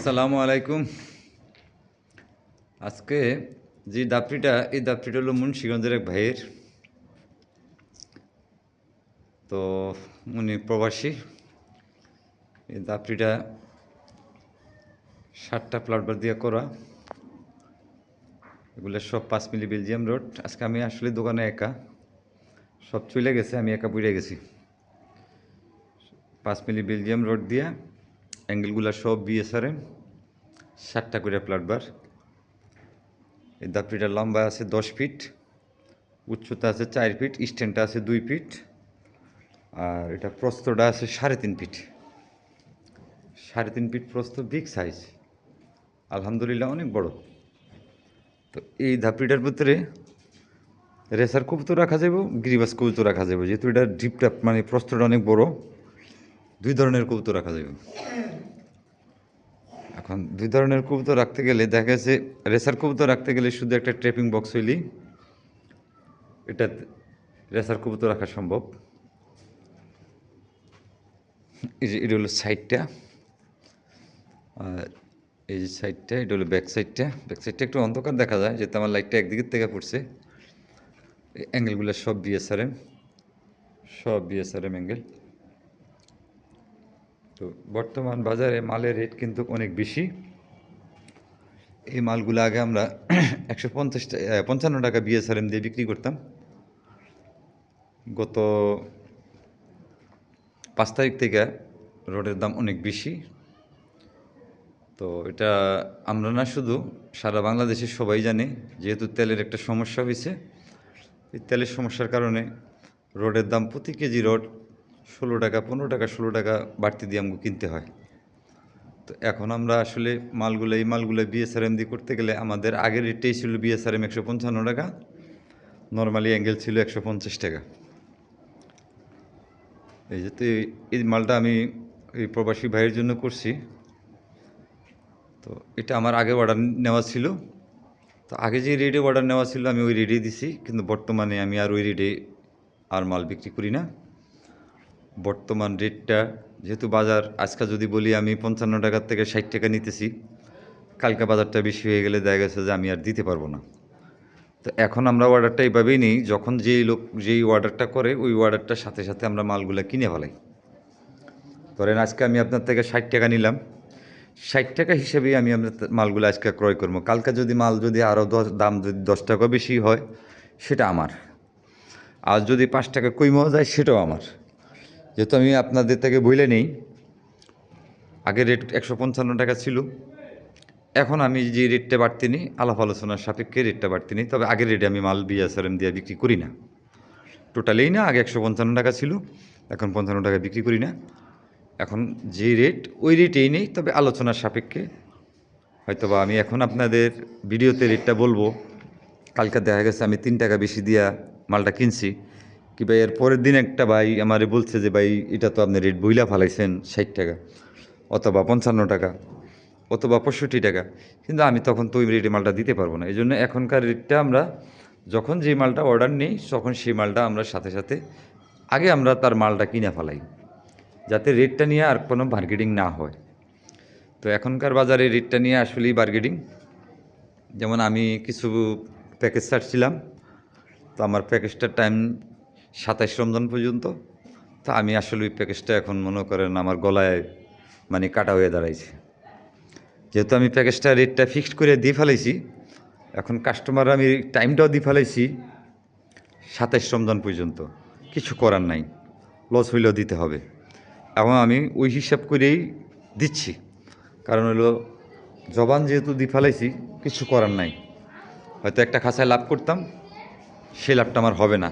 আসসালামু আলাইকুম। আজকে যে দাপড়িটা এই দাপড়িটা হলো মুন্সিগঞ্জের এক ভাইয়ের। তো উনি প্রবাসী। এই দাপড়িটা 7টা প্লাটবার দিয়ে করা। এগুলো সব 5 মিলি বেলজিয়াম রড। আজকে আমি আসলে দোকানে একা, সব চলে গেছে, আমি একা পুড়ে গেছি। 5 মিলি বেলজিয়াম রড দিয়া অ্যাঙ্গেলগুলো সব বিএসআরএম, 7টা করে প্লাটবার। এই দাপড়িটার লম্বা আছে 10 ফিট, উচ্চতা আছে 4 ফিট, স্ট্যান্ডটা আছে 2 ফিট, আর এটা প্রস্থটা আছে 3.5 ফিট। 3.5 ফিট প্রস্থ, বিগ সাইজ, আলহামদুলিল্লাহ অনেক বড়। তো এই ধাপড়িটার ভিতরে রেসার কবুতর রাখা যাব, গিরিবাস কবুতর রাখা যাব। যেহেতু এটা ডিপটা মানে প্রস্থটা অনেক বড়, 2 ধরনের কবুতর রাখা যাবে। এখন 2 ধরনের কবুতর রাখতে গেলে দেখা গেছে রেসার কবুতর রাখতে গেলে শুধু একটা ট্র্যাপিং বক্স হইলেই এটা রেসার কবুতর রাখা সম্ভব। এই যে এটা হলো সাইডটা, আর এই যে সাইডটা, এটা হলো ব্যাক সাইডটা। ব্যাক সাইডটা একটু অন্ধকার দেখা যায়, যেহেতু আমার লাইটটা একদিকের থেকে পড়ছে। এই অ্যাঙ্গেলগুলো সব বিএসআরএম, সব বিএসআরএম অ্যাঙ্গেল। তো বর্তমান বাজারে মালের রেট কিন্তু অনেক বেশি। এই মালগুলো আগে আমরা 155 টাকা বিএসআরএম দিয়ে বিক্রি করতাম। গত 5 তারিখ থেকে রোডের দাম অনেক বেশি। তো এটা আমরা না, শুধু সারা বাংলাদেশের সবাই জানে। যেহেতু তেলের একটা সমস্যা হয়েছে, এই তেলের সমস্যার কারণে রোডের দাম প্রতি কেজি রড 16 টাকা, 15 টাকা, 16 টাকা বাড়তি দিয়ে আমাকে কিনতে হয়। তো এখন আমরা আসলে এই মালগুলো বিএসআরএম দিয়ে করতে গেলে আমাদের আগের রেটেই ছিল বিএসআরএম 155 টাকা, নর্মালি অ্যাঙ্গেল ছিল 150 টাকা। এই যে, তো এই মালটা আমি এই প্রবাসী ভাইয়ের জন্য করছি। তো এটা আমার আগে অর্ডার নেওয়া ছিল। তো আগে যে রেটে অর্ডার নেওয়া ছিল আমি ওই রেটেই দিছি, কিন্তু বর্তমানে আমি আর ওই রেটে আর মাল বিক্রি করি না। বর্তমান রেটটা যেহেতু বাজার, আজকে যদি বলি আমি 55 টাকার থেকে 60 টাকা নিতেছি, কালকে বাজারটা বেশি হয়ে গেলে দেখা গেছে যে আমি আর দিতে পারবো না। তো এখন আমরা অর্ডারটা এইভাবেই নিই, যখন যেই অর্ডারটা করে ওই অর্ডারটার সাথে সাথে আমরা মালগুলো কিনে ফেলাই। ধরেন আজকে আমি আপনার থেকে 60 টাকা নিলাম, 60 টাকা হিসেবেই আমি আপনার মালগুলো আজকে ক্রয় করবো। কালকে যদি মাল যদি আরও দাম যদি 10 টাকা বেশি হয়, সেটা আমার। আর যদি 5 টাকা কইমাও যায়, সেটাও আমার। যেহেতু আমি আপনাদের থেকে বইলে নেই, আগে রেট 155 টাকা ছিল, এখন আমি যে রেটটা বাড়তি নিই, আলাপ আলোচনার সাপেক্ষে রেটটা বাড়তি নিই। তবে আগের রেটে আমি মাল বিএসআরএম দিয়ে বিক্রি করি না, টোটালেই না। আগে 155 টাকা ছিল, এখন 55 টাকা বিক্রি করি না। এখন যে রেট ওই রেটেই নেই, তবে আলোচনার সাপেক্ষে হয়তোবা আমি এখন আপনাদের ভিডিওতে রেটটা বলবো। কালকে দেখা গেছে আমি 3 টাকা বেশি দিয়া মালটা কিনছি, কি ভাই এর পরের দিন একটা ভাই আমারে বলছে যে ভাই এটা তো আপনি রেট বইলা ফালাইছেন 60 টাকা, অথবা 55 টাকা, অথবা 65 টাকা। কিন্তু আমি তখন তো ওই রেটে মালটা দিতে পারবো না। এই জন্য এখনকার রেটটা আমরা যখন যে মালটা অর্ডার নিই, তখন সেই মালটা আমরা সাথে সাথে আগে আমরা তার মালটা কিনে ফেলাই, যাতে রেটটা নিয়ে আর কোনো বার্গেনিং না হয়। তো এখনকার বাজারে রেটটা নিয়ে আসলেই বার্গেনিং। যেমন আমি কিছু প্যাকেজ ছাড়ছিলাম, তো আমার প্যাকেজটার টাইম 27 রমজান পর্যন্ত। তো আমি আসলে ওই প্যাকেজটা এখন মনে করেন আমার গলায় মানে কাটা হয়ে দাঁড়াইছে। যেহেতু আমি প্যাকেজটা রেটটা ফিক্সড করে দিয়ে ফেলাইছি, এখন কাস্টমার আমি টাইমটাও দিয়ে ফেলাইছি 27 রমজান পর্যন্ত। কিছু করার নাই, লস হইলেও দিতে হবে। এবং আমি ওই হিসাব করেই দিচ্ছি, কারণ হলো জবান যেহেতু দিয়ে ফেলাইছি, কিছু করার নাই। হয়তো একটা খাঁচায় লাভ করতাম, সেই লাভটা আমার হবে না।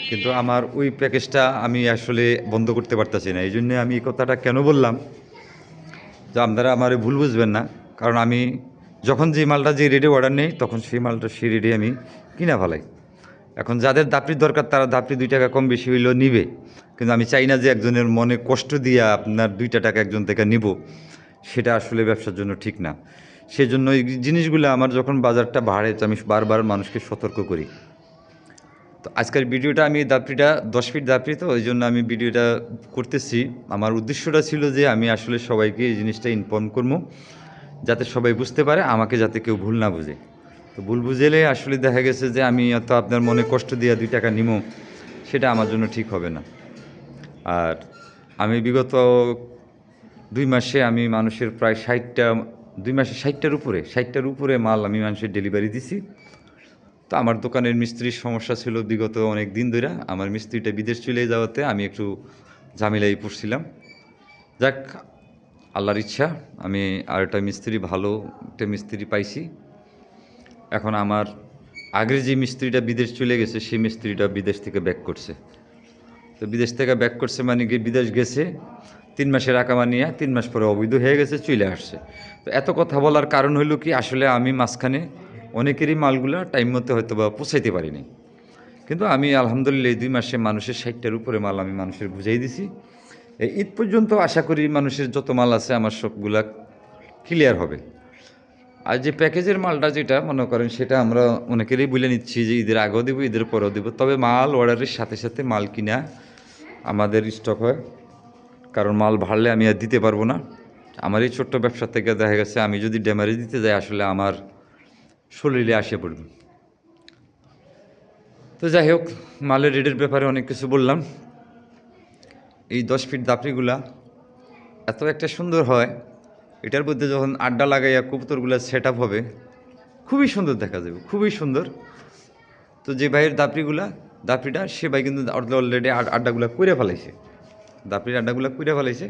কিন্তু আমার ওই প্যাকেজটা আমি আসলে বন্ধ করতে পারতেছি না। এই জন্যে আমি এই কথাটা কেন বললাম, যে আপনারা আমার ভুল বুঝবেন না। কারণ আমি যখন যে মালটা যে রেটে অর্ডার নেই, তখন সেই মালটা সেই রেটে আমি কিনা ফেলাই। এখন যাদের দাপড়ির দরকার, তারা দাপড়ি 2 টাকা কম বেশি হইলেও নিবে। কিন্তু আমি চাই না যে একজনের মনে কষ্ট দিয়ে আপনার 2টা টাকা একজন থেকে নিব, সেটা আসলে ব্যবসার জন্য ঠিক না। সেজন্য এই জিনিসগুলো আমার যখন বাজারটা বাড়ে, আমি বারবার মানুষকে সতর্ক করি তো আজকের ভিডিওটা আমি দাপড়িটা 10 ফিট দাপড়ি, তো ওই জন্য আমি ভিডিওটা করতেছি। আমার উদ্দেশ্যটা ছিল যে আমি আসলে সবাইকে এই জিনিসটা ইনফর্ম করবো, যাতে সবাই বুঝতে পারে, আমাকে যাতে কেউ ভুল না বুঝে। তো ভুল বুঝেলে আসলে দেখা গেছে যে আমি অত আপনার মনে কষ্ট দিয়ে 2 টাকা নিমো, সেটা আমার জন্য ঠিক হবে না। আর আমি বিগত 2 মাসে আমি মানুষের প্রায় 60টা, 2 মাসে 60টার উপরে মাল আমি মানুষের ডেলিভারি দিছি। তো আমার দোকানের মিস্ত্রির সমস্যা ছিল বিগত অনেক দিন ধরে। আমার মিস্ত্রিটা বিদেশ চলে যাওয়াতে আমি একটু ঝামেলায় পড়ছিলাম। যাক, আল্লাহর ইচ্ছা আমি আরেকটা মিস্ত্রি, ভালো একটা মিস্ত্রি পাইছি। এখন আমার আগের যে মিস্ত্রিটা বিদেশ চলে গেছে, সেই মিস্ত্রিটা বিদেশ থেকে ব্যাক করছে। তো বিদেশ থেকে ব্যাক করছে মানে কি, বিদেশ গেছে 3 মাসের আকামা নিয়ে, 3 মাস পরে অবৈধ হয়ে গেছে, চলে আসছে। তো এত কথা বলার কারণ হলো কি, আসলে আমি মাঝখানে অনেকেরই মালগুলো টাইম মতো হয়তো বা পৌঁছাইতে পারিনি, কিন্তু আমি আলহামদুলিল্লাহ এই 2 মাসে মানুষের 60টার উপরে মাল আমি মানুষের বুঝাই দিছি। এই ঈদ পর্যন্ত আশা করি মানুষের যত মাল আছে আমার সবগুলা ক্লিয়ার হবে। আর যে প্যাকেজের মালটা যেটা মনে করেন, সেটা আমরা অনেকেরই বলে নিচ্ছি যে ঈদের আগেও দেবো, ঈদের পরেও দেবো। তবে মাল অর্ডারের সাথে সাথে মাল কিনা আমাদের স্টক হয়, কারণ মাল ভাড়লে আমি আর দিতে পারবো না। আমার এই ছোট্ট ব্যবসা থেকে দেখা গেছে আমি যদি ড্যামারেজ দিতে যাই, আসলে আমার শরীরে আসে পড়বে। তো যাই হোক, মালের রেটের ব্যাপারে অনেক কিছু বললাম। এই 10 ফিট দাপড়িগুলা এত একটা সুন্দর হয়, এটার মধ্যে যখন আড্ডা লাগাইয়া কবুতরগুলো সেট আপ হবে, খুবই সুন্দর দেখা যাবে, খুবই সুন্দর। তো যে ভাইয়ের দাপড়িটা, সে ভাই কিন্তু অলরেডি আড্ডাগুলো করে ফেলাইছে, দাপড়ির আড্ডাগুলো করে ফেলাইছে।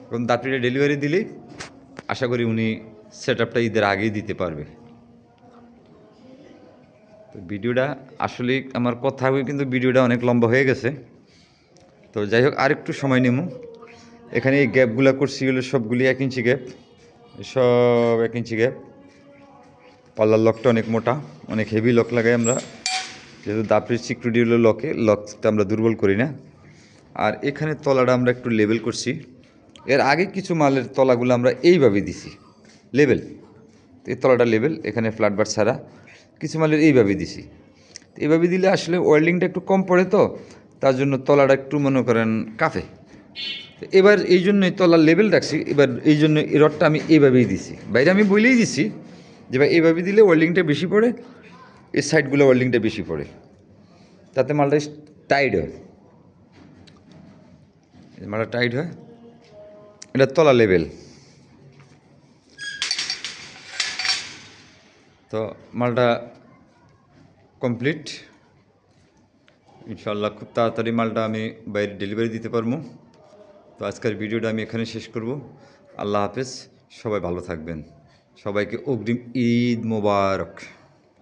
এবং দাপড়িটা ডেলিভারি দিলেই আশা করি উনি সেট আপটা ঈদের আগেই দিতে পারবে। তো ভিডিওটা আসলে আমার কথা হবে, কিন্তু ভিডিওটা অনেক লম্বা হয়ে গেছে। তো যাই হোক, আরেকটু সময় নেব। এখানে এই গ্যাপগুলো করছি হলো সবগুলি 1 ইঞ্চি গ্যাপ, সব 1 ইঞ্চি গ্যাপ। পাল্লার লকটা অনেক মোটা, অনেক হেভি লক লাগাই আমরা, যেহেতু দাপড়ির সিকিউরিটি হলো লকটা আমরা দুর্বল করি না। আর এখানে তলাটা আমরা একটু লেবেল করছি। এর আগে কিছু মালের তলাগুলো আমরা এইভাবে দিছি লেবেল, এই তলাটা লেবেল, এখানে ফ্ল্যাটবার ছাড়া কিছু মালের এইভাবে দিছি। এইভাবে দিলে আসলে ওয়েল্ডিংটা একটু কম পড়ে, তো তার জন্য তলাটা একটু মনে করেন কাফে। এবার এই জন্যই তলার লেবেল রাখছি। এবার এই জন্য এই রডটা আমি এইভাবেই দিছি, বাইরে আমি বলেই দিছি যে ভাই এইভাবে দিলে ওয়েল্ডিংটা বেশি পড়ে, এই সাইডগুলো ওয়েল্ডিংটা বেশি পড়ে, তাতে মালটা টাইট হয়, মালটা টাইট হয়। এটা তলা লেবেল। তো মালটা কমপ্লিট, ইনশাল্লাহ খুব তাড়াতাড়ি মালটা আমি বাইরে ডেলিভারি দিতে পারবো। তো আজকের ভিডিওটা আমি এখানে শেষ করব। আল্লাহ হাফেজ, সবাই ভালো থাকবেন, সবাইকে অগ্রিম ঈদ মোবারক।